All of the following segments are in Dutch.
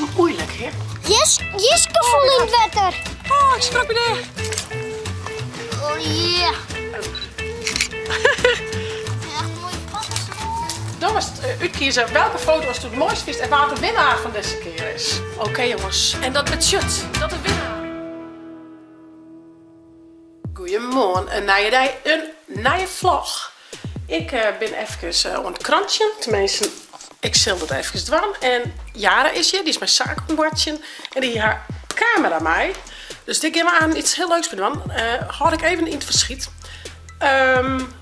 beetje moeilijk, hè? Jiske vol in het water. Oh, ik schrok me neer. Oh yeah. Echt mooi paddenstoel. Dan was het uitkiezen welke foto was het mooist geweest en waar de winnaar van deze keer is. Oké, jongens, en dat met shirt. Dat de winnaar. Goedemorgen, een nieuwe vlog. Ik ben even aan het krantje. Tenminste, ik zal het even doen. En Jara is hier, die is mijn zaak aan het watchen. En die heeft haar camera mee. Dus ik ga aan iets heel leuks doen. Had ik even in het verschiet.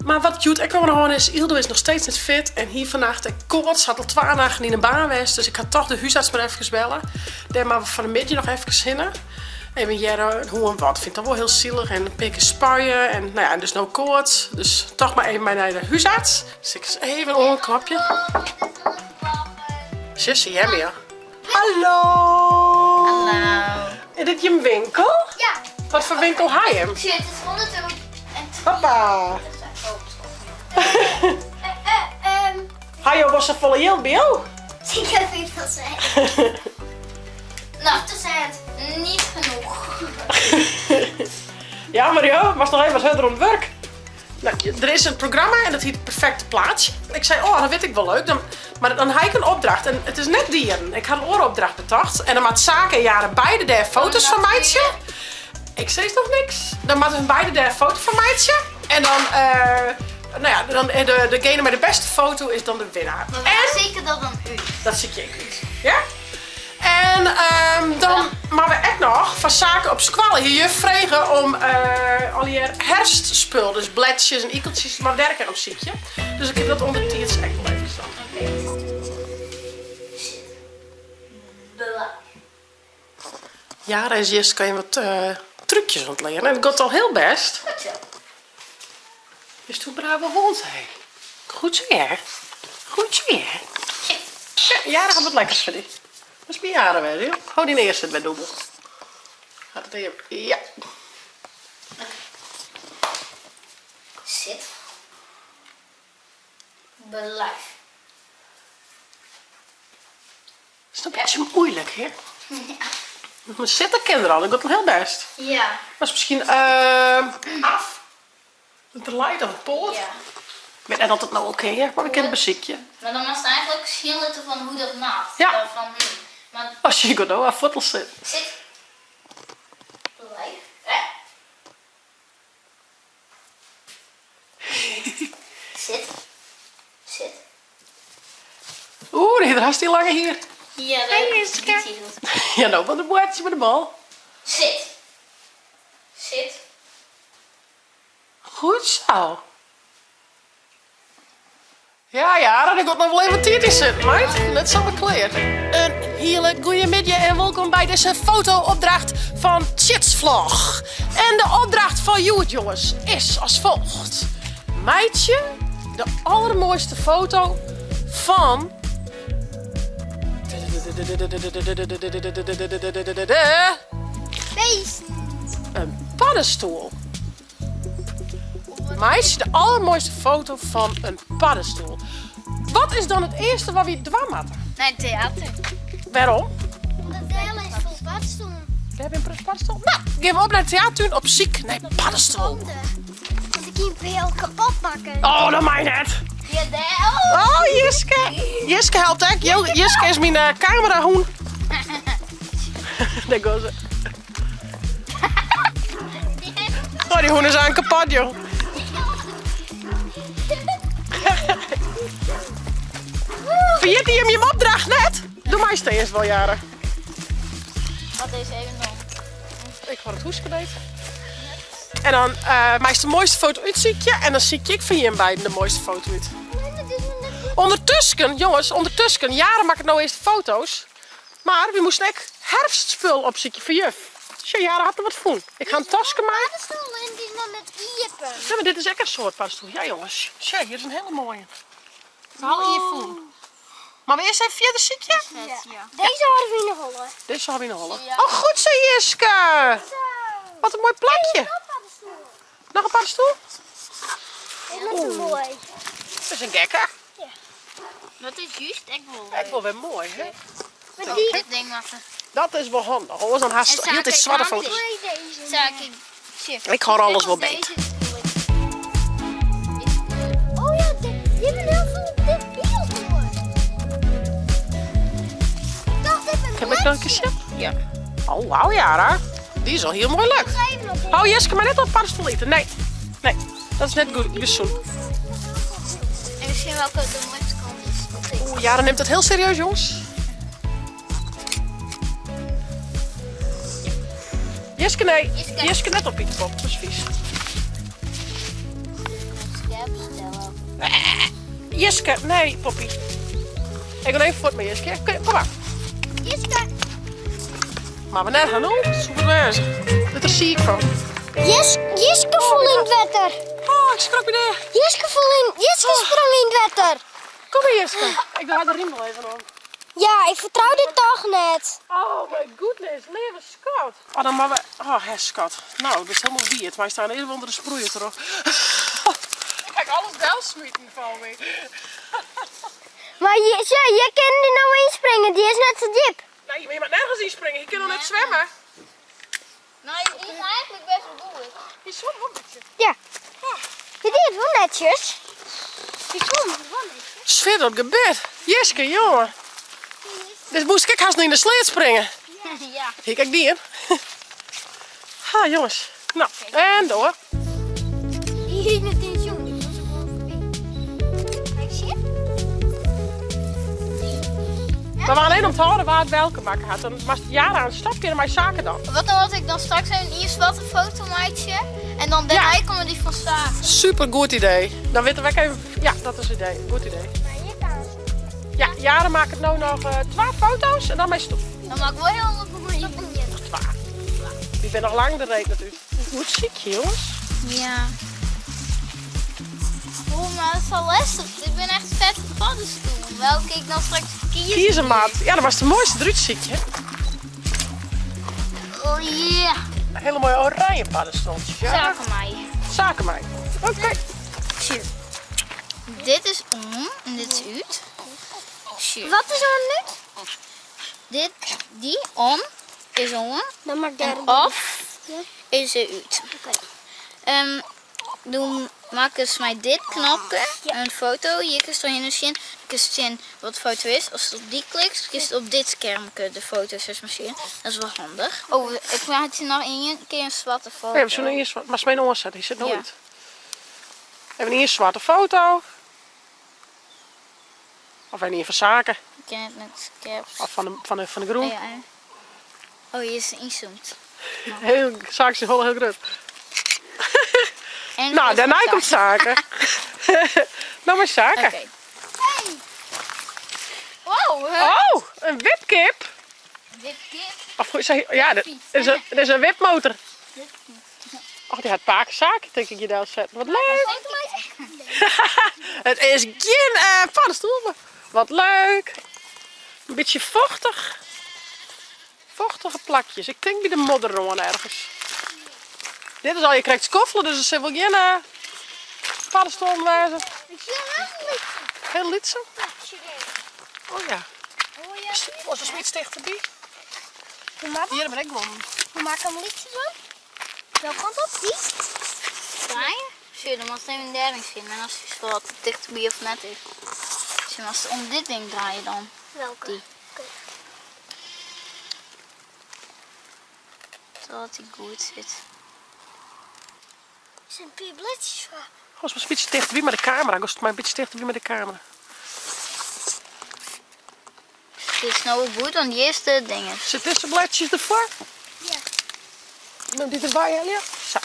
Maar wat Joet ik nog aan is, Ildo is nog steeds niet fit. En hier vannacht ik koorts, had al 2 dagen in een baan geweest. Dus ik had toch de huisarts maar even bellen. Daar maar van de middag nog even zinnen. Even jaren hoe en wat. Ik vind dat wel heel zielig. En een beetje spuien. En nou ja, dus no koorts. Dus toch maar even naar de huisarts. Dus ik even een oorklapje. Zusje, jij meer. Hallo. Hallo. Is dit je winkel? Ja. Wat voor winkel ga je hem? Shit, het is 100 euro. Hoppa. Hajo was er volle heel bij jou. Ik heb niet veel zeggen. Nou, toen zei het niet genoeg. Ja, Mario, was nog even wat verder om het werk. Nou, er is een programma en dat heet Het Perfecte Plaatsje. Ik zei, oh, dat weet ik wel leuk. Maar dan heb ik een opdracht en het is net dieren. Ik had een ooropdracht bedacht. En dan maakt Zaken en Jaren beide daar foto's van meidje. Ik zei nog niks. Dan maken we beide daar foto's van meidje. En dan, nou ja, degene met de beste foto is dan de winnaar. Maar we zeker dat dan u. Dat zie ik niet. Ja? En dan maar we echt nog van Zaken op squallen hier vragen om al je herfstspul, dus bledjes en ikeltjes, maar werken op ziekje. Dus ik heb dat onder het echt wel even staan. Ja, en Jess kan je wat trucjes ontleren. En het gaat al heel best. Goed zo. Dus toen brave hond, hé. Goed zo, ja. Goed zo, ja. Ja, daar gaat wat lekkers voor die. Dat is bij Jaren weer, joh. Hou die eerste bij dubbel. Gaat het even. Ja. Zit. Blijf. Dat is een beetje moeilijk, hè? Maar zitten kinderen al, dat gaat al heel best. Ja. Was misschien af. De light of het poort. Ja. Ik weet net altijd nou oké, hè? Maar ik ken een beziekje. Maar dan was het eigenlijk schilderen van hoe dat maakt. Ja. Van, maar Als je goed aan voetels zit. zit. Blijf. Hè? Zit. Zit. Oeh, daar is die lange hier. Ja, dat Hey, is Iska. niet goed. Ja, nou, wat een boertje met de bal. Zit. Zit. Goed zo. Ja, dan gaat nog wel even tijd zitten, meid. Net zo bekleed. Een hele goede middag en welkom bij deze foto-opdracht van Chitsvlog. En de opdracht van you, jongens, is als volgt. Meidje, de allermooiste foto van... Feest. Een paddenstoel. Meisje, de allermooiste foto van een paddenstoel. Wat is dan het eerste wat we dwam hadden? Nee, theater. Waarom? Omdat de hele is vol paddenstoelen. We hebben een paddenstoel. Nou, geef op naar het theater op ziek. Nee, paddenstoel. Want ik kan veel kapot maken. Oh, dat mij net. Ja, de Oh, Jiske. Jiske helpt echt. Jiske is mijn camerahoen. Daar gaan ze. Oh, die hoenen zijn kapot, joh. Vergeet je hem je opdracht net? Doe mij steeds wel, Jaren. Wat is even nog? Ik ga het hoesje beet. En dan maak je de mooiste foto uit, zie ik je. En dan zie ik van hier beiden de mooiste foto uit. Ondertussen, jongens, Jaren maakt nou eerst de foto's. Maar we moesten echt herfstspul opzoeken voor juf. Dus ja, Jaren had er wat van. Ik ga een tasje maken. Paddenstoelen en die dan met iepen. Ja, maar dit is echt een soort paddenstoel. Ja, jongens. Tja, hier is een hele mooie. Haal je van. Maar we eerst even verder ziekje? Ja. Deze hadden we nog hollen. Deze hebben we nog hollen. Ja. Oh, goed zo, Jiske. Wat een mooi plakje. Nog een paddenstoel? Dat is mooi. Dat is een gekker. Dat is juist echt wel. Echt wel weer mooi, hè? Met die... Dit ding wachten. Dat is wel handig. Hoor, dan haast En heel het zwarte foto's. Ik hoor alles wel beter. Oh ja, je hebt heel veel dit video gehoord. Ik dacht even Heb ik nog een keer? Ja. Oh, wauw, Jara. Die is al heel mooi leuk. Hou Jeske maar net op paddenstoel eten. Nee, nee, dat is net goed. Gezond. En misschien welke de mooiste kant is. Oeh, Jara neemt het heel serieus, jongens. Jeske, nee. Jeske net op Pieterpop. Dat is vies. Jeske, nee, Poppie. Ik wil even voort met Jeske. Kom maar. Jiske. Maar we net gaan doen. Super wezen. Dat is ziek van. Jiske vol in het water. Oh, ik schrok weer. Jiske sprong in het water. Kom maar, Jeske. Ik doe haar de riem wel even om. Ja, ik vertrouw dit toch net. Oh my goodness, nee, wat schat. Oh, dan maar we... Oh, hè, schat. Nou, dat is helemaal weird. Wij staan even onder de sproeier terug. Kijk, alles wel smieten van me. Maar je kan er nou inspringen, die is net zo diep. Nee, maar je mag nergens inspringen. Je kan nog net zwemmen. Nou, die is eigenlijk best wel goed. Je zwemt wel een beetje. Ja. Je deed wel netjes. Die zwom wel netjes. Sfeer op gebed. Jeske, jongen. Dus moest ik haast niet in de sleet springen. Ja. Hier, kijk die in. Ha, jongens. Nou, en door. Hier met die zoen, die was er gewoon voorbij. Kijk, zie je? We waren alleen om te horen waar het welke maken had. Dan was Jara aan het stap kunnen mijn zaken dan. Wat dan had ik dan straks een eerst wat een fotomaatje en dan daarna Ja. komen die van zaken. Super goed idee. Dan weten we even. Ja, dat is het idee. Goed idee. Ja, Jara maakt het nou nog 12 foto's en dan mijn stoep. Dan maak ik wel heel wat mooie. 12. Die ben nog lang de reet natuurlijk. Goed ziekje, jongens. Ja. Oh, maar dat is wel lastig. Ik ben echt vet op paddenstoel. Welke ik dan straks kies. Kiezen, maat. Ja, dat was de mooiste drutsziekje. Oh yeah. Een hele mooie oranje paddenstoeltjes. Ja. Zaken mij. Zaken mij. Oké. Zie. Dit is om en dit is uit. Zie. Wat is om nu? Die om is om. Dan maak ik daar af is er uit. Dan maken ze mij dit knopje, een foto. Hier kun je doorheen zien. Je kunt zien wat de foto is. Als je op die klikt, kun je op dit schermpje de foto's zien. Dat is wel handig. Oh, ik maak het nog een keer een zwarte foto. We hebben zo'n eerst, maar mijn oorzet, die zit nooit. We hebben een eerst zwarte foto. Of een van zaken. Ik ken het met caps. Of van de groen. Oh, ja. Oh, hier is inzoomt. Heel, zaken zijn gewoon heel groot. En Nou, daarna komt zaken. Nou, maar zaken. Oké. Hey. Wow, Oh, een wipkip. wipkip. Of ja, dat is een wipmotor. Oh, die had paken zaken, denk ik je daar zetten. Wat leuk. Het is geen paddenstoel. Wat leuk. Een beetje vochtig. Vochtige plakjes. Ik denk bij de modder gewoon ergens. Dit is al, je krijgt skoffelen, dus er zit wel geen paddenstoel wijzen. Ik zie een liedje. Heel lietse. Oh ja. Oh ja. Was er zoiets tegen voorbij? Hier ben ik gewoon. Hoe maak ik een liedje zo? Welke kant op? Die? Draaien? Zie je, dan moet je even een derde zien. En als je wat dichterbij of net is. Zie je, als je om dit ding draaien dan. Welke? Die. Zodat die goed zit. Er zijn 4 bladjes voor. Als we een beetje dichterbij met de camera. Als het maar een beetje dichterbij met de camera. Dit is nou goed, want die eerste dingen. Zit tussen bladjes ervoor? Ja. Neem die erbij, Elia. Zo.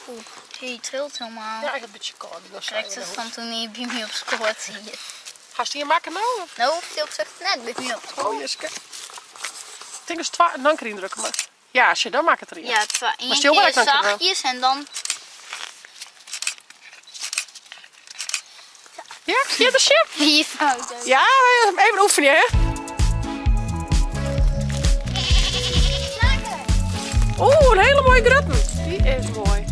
Oeh, die trilt helemaal. Ja, ik heb een beetje koud. Kijk, dat van toen je bij mij op school had zie je. Ga je die hier maken nou? Of? Nou hoeft hij op zich net bij mij op school. Oh, Jeske. Ik denk dat het dan erin drukken maar. Ja, als je dan maakt het erin. Ja, het was Maar één stil keer werkt dan wel. zachtjes en dan... Ja, ja, dat is je. Die foto. Ja, even oefenen, hè. Oeh, een hele mooie grutten. Die is mooi.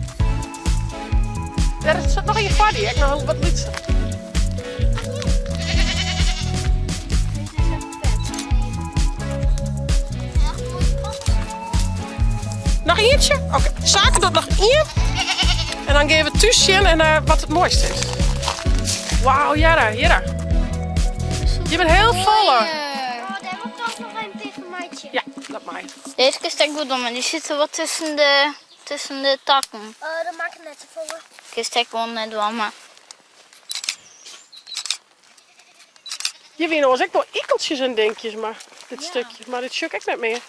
Er zit nog in je body, ik nog wat lietsen. eentje? Oké, zaken dat nog één. En dan gaan we thuis zien en wat het mooiste is. Wauw, Jara, Jara. Je bent heel vol. Oh, daar wordt toch nog een tegen maatje. Ja, dat mij. Deze kist ik goed om, maar die zitten wat tussen de takken. Oh, dat maakt het net te volle. Kist ik wel net wel, maar... Je weet nog eens, ik wel ikkeltjes en dingetjes, maar dit stukje. Maar dit stuk ik net meer.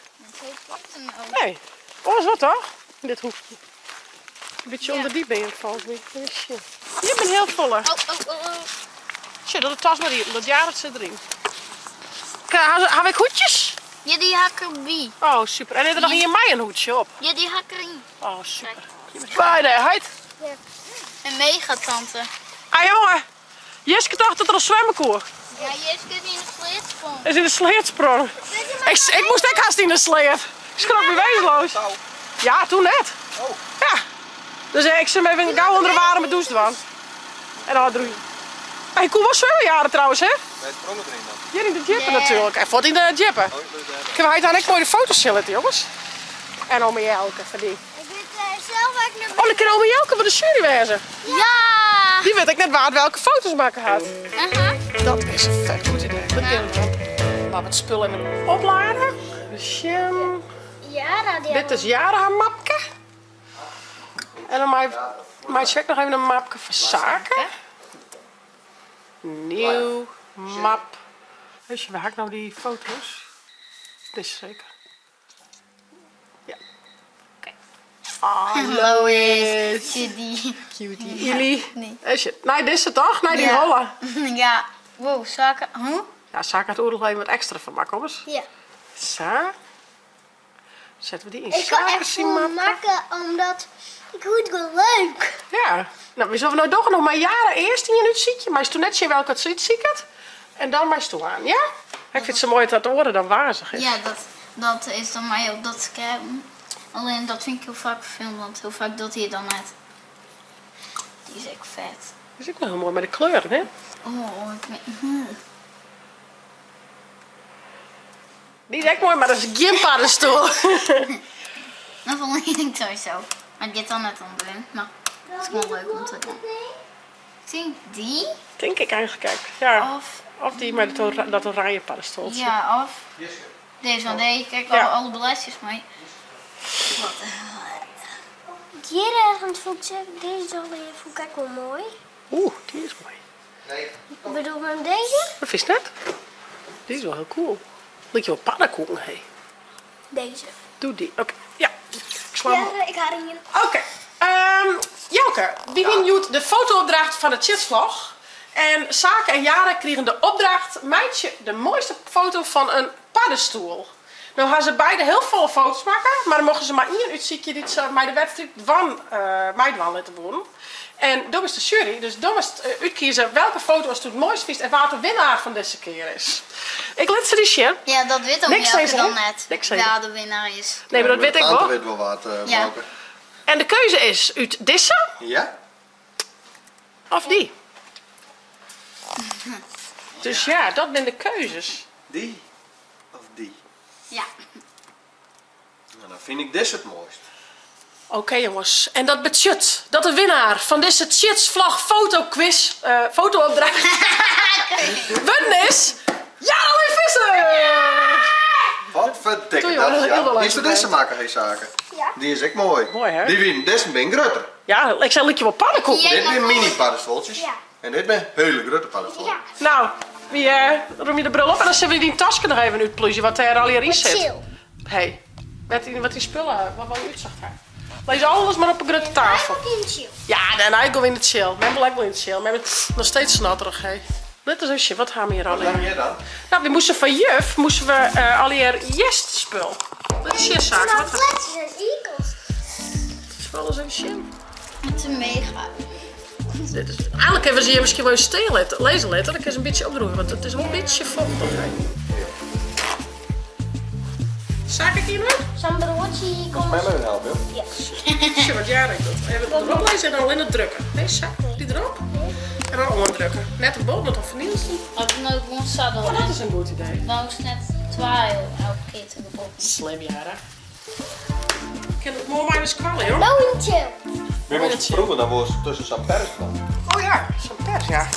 Nee. Oh, is wat toch? Dit hoeft niet. Een beetje onder die been valt niet. Je bent heel vol. Oh. Shit, dat de tas maar hier, dat jaar het zit erin. Heb ik hoedjes? Ja, die hakken bij. Oh, super. En is er nog hier mij een hoedje op? Ja, die hakken erin. Oh, super. Bijheid. Een megatante. Ah, jongen. Jeske dacht dat er een zwemmen kon. Ja, Jeske is in de sleet van. Is in de sleet sprongen. Ik moest ook haast in de sleet. Ik schrok me wezenloos. Ja, toen net. Ja. Dus ik zit even gauw onder de warme met douche. En dan doe je. Hij kon wel zwemmen jaren trouwens, hè? Wij sprongen erin dan. Hier in de jeppen natuurlijk. Hij vond in de jeppen. Oh, ik ben Ik heb dan echt mooie foto's zitten, jongens. En Ome Jelke van die. Ik weet zelf ook nog. Oh, dan kan Ome Jelke van de jury wezen. Ja! Die weet ik net waar welke foto's maken had. Aha. Dat is een vet goed idee. Dat kunnen we doen. Laten we het spul in hem opladen. Dus, Ja, dat dit is Jara haar mapje. En dan maak ik nog even een mapje voor zaken. Nieuw map. Weet je, waar heb ik nou die foto's? Dit is zeker. Ja. Oké. Ah, Lois. Die. Cutie. Jullie. Nee. Nee, dit is het toch? Nee, die Ja. rollen. Ja. Wow, zaken. Huh? Ja, zaken had oorlog even wat extra van maken, jongens. Ja. Zo. Zetten we die in Ik ga echt zaken voor maken omdat ik vind het wel leuk. Ja. Nou, we zullen nou toch nog maar jaren eerst in je nu zietje. Maar is toen net zien welke het ziet, zie ik het. En dan maar toe aan, ja? Ik vind het zo mooi dat het oren dan wazig is. Ja, dat is dan mij op dat scherm. Alleen dat vind ik heel vaak gefilmd, want heel vaak doet hij dan net. Die is echt vet. Dat is ook wel heel mooi met de kleuren, hè? Oh, ik ben... Die is echt mooi, maar dat is een gympaddenstoel. Dat vond ik sowieso. Maar dit dan net onderin. Maar het is gewoon leuk om te doen. Ik denk die. Denk ik eigenlijk, kijk. Ja. Of, Of die met dat oranje paddenstoeltje. ja, of deze. Want deze, kijk Ja. alle belasjes mee. Wat Hier ergens vond ik zeggen, deze is alweer vond ik wel mooi. Oeh, die is mooi. Nee. Ik bedoel met deze? Dat is net. Die is wel heel cool. Lijkt je wel pannenkoeken, hé. Deze. Doe die. Oké, ja. Ik sla hem op. Ja, ik ga erin. Oké. Jelke, wie wint de fotoopdracht van de chitsvlog? En Zaken en Jara kregen de opdracht, meidje, de mooiste foto van een paddenstoel. Nou gaan ze beide heel veel foto's maken, maar dan mogen ze maar één uitziekje die ze bij de wedstrijd van mij laten worden. En dat is de jury, dus dan is het uitkiezen welke foto was toen het mooist vies en waar de winnaar van deze keer is. Ik laat ze die zien. Ja, dat weet ook Niks Jelke zei ze, dan hè? net. Niks zei ze. Ja, de winnaar is. Nee, maar dat weet ik Tante wel. weet wel wat, Ja. Bouke. En de keuze is uit deze Ja? of die. Dus ja, dat zijn de keuzes. Die? Of die? Ja. Nou, dan vind ik dit het mooist. Oké, jongens, en dat betekent dat de winnaar van deze Chitsvlag fotoquiz, fotoopdracht, winnen is Jara Visser! Wat Doe verdikke je wel, dat, heel wel ja. leuk Is er deze maken geen zaken? Ja. Die is echt mooi. Mooi, hè? Die win, deze ben groter. Ja, ik zei, liet je wel pannenkoeken. Ja. Dit zijn mini paddenstoeltjes. Ja. En dit zijn hele grote paddenstoeltjes. Ja. Nou, wie roem je de bril op en dan zullen we die tasje nog even uitpluizen wat er al hierin zit. Chill. Hé, wat die spullen, wat wel uitzicht hij. Lees alles maar op een grote tafel. Hij wordt in chill. Ja, dan ik wel in het chill. Men blijkt wel in het chill. Men bent nog steeds snatterig, hé. Net als usje, wat gaan we hier al Wat heb in? jij dan? Nou, we moesten van juf, moesten we al hier jestspul. Dat is je zaak. Nou, Wat fletjes en eagles. spul is een shit. Het is mega. Dit is, eigenlijk hebben ze hier misschien wel een steelletter, lezenletter. Dan kan ze een beetje opdroegen, want het is wel een beetje vochtig. Hè. Zaak ik hier nu? Sambrotje, kom Mij maar helpen, joh. Ja. Zie wat jij doet. Even het erop lezen en dan in het drukken. Nee, zaak. Die erop. En dan onderdrukken. Net een bol met een vernielsen. Had ik nooit gewoon zadel. Oh, dat is een goed idee. Nou is net 2 elke keer te begonnen. Slim, Jara. kan het mooi maar eens kwallen, joh. Boontje. We moeten het proeven, dan wordt het tussen zo'n pers dan. Oh ja, zo'n pers, ja.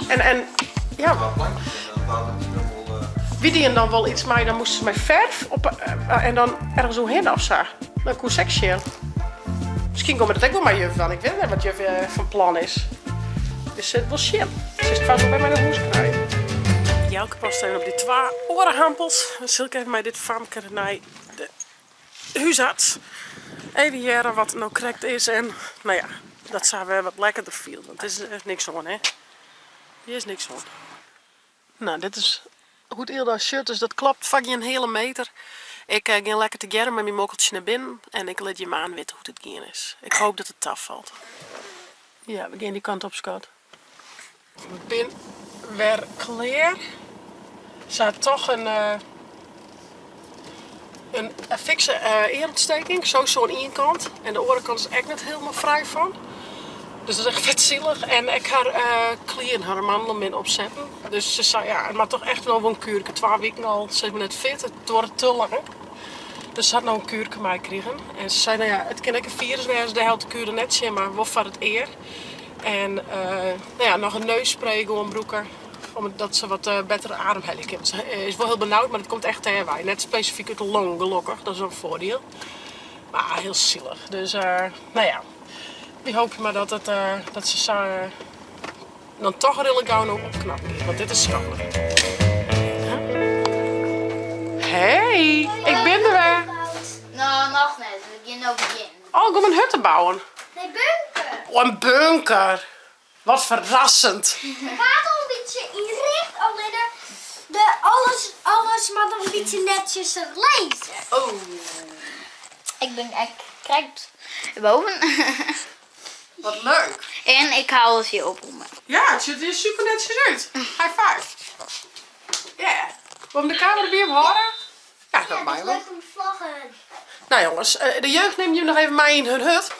En ja, Wat plankjes en dan laat het helemaal... wie die dan wel iets mee, dan moesten ze met verf op, en dan ergens zo heen of zo. Dan kon seksueel. Misschien komen dat ook wel maar juf van. Ik weet niet wat juf van plan is. Dus het was shit. Ze is vast wel bij mij naar huis krijgen. Jelke past even op die 2 orenhampels. Dan zal ik even met dit famke naar de huisarts. Even jaren wat nou correct is. En nou ja, dat zou weer wat lekkerder viel. Want er is niks aan, hè. Hier is niks aan. Nou, dit is goed eerder shirt, dus dat klopt. Vak je een hele meter. Ik ga lekker te gerren met mijn mokkeltje naar binnen. En ik laat je maar aan weten hoe het gaan is. Ik hoop dat het taf valt. Ja, we gaan die kant op, Scott. Ik ben weer klaar. Ze had toch een fikse eerontsteking. Zo'n één kant. En de andere kant is echt niet helemaal vrij van. Dus dat is echt vet zielig. En ik ga kleren haar mandelen opzetten. Dus ze zei, ja, het mag toch echt wel een kuurke. 2 weken al, ze is me net fit. Het wordt te lang. Dus ze had nou een kuurke mij gekregen. En ze zei, nou ja, het kan ook een virus zijn. De helft de kuren net zien, maar wat van het eer. En nou ja, nog een neusspray gewoon broeken. Omdat ze wat betere ademhaling heeft. Ze is wel heel benauwd, maar het komt echt tegen wij. Net specifiek uit de long, gelukkig. Dat is ook een voordeel. Maar heel zielig. Dus nou ja. Ik hoop maar dat ze zo dan toch redelijk gauw nog opknappen. Want dit is schadelijk. Hey, ik ben er weer. Nou, nog net. We gaan ook beginnen. Oh, ik om een hut te bouwen. Nee, bunker. Oh, een bunker. Wat verrassend. Het gaat al een beetje inricht. Alleen alles maar dan een beetje netjes te lezen. Oh. Ik krijg het boven. Wat leuk. En ik haal het hier op. Ja, het ziet er super netjes uit. High five. Ja. Wil je de camera weer horen? Ja, dat mij wel. Leuk om vlaggen. Nou jongens, de jeugd neemt jullie nog even mee in hun hut.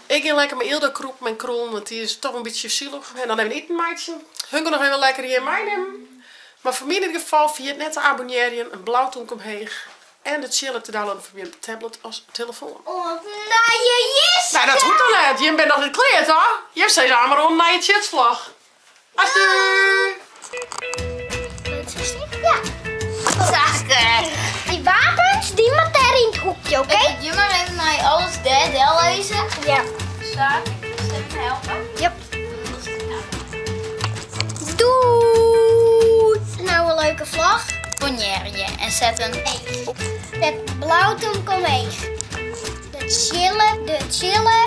Ik ga lekker mijn Ilda kroep, mijn kroon, want die is toch een beetje zielig. En dan hebben we een meidje. Hun gaan nog even lekker hier meenemen. Maar voor mij in ieder geval, via het net te abonneren, een blauwtonk omheen. En het chillen te downloaden voor je tablet als telefoon. Oh, nou je is. Nou, dat hoeft dan net. Je bent nog niet kleerd, hoor. Je hebt steeds aan maar om naar je chatvlag. Astu! Ja. Zaken. Die wapens, die moet daar in het hoekje, oké? Ik doe maar even naar alles deel lezen. Ja. Zaken. Ik moet even helpen. Yep. Doei! Nou, een leuke vlag. Poneer je en zet een Het blauwtonk omheen. De chillen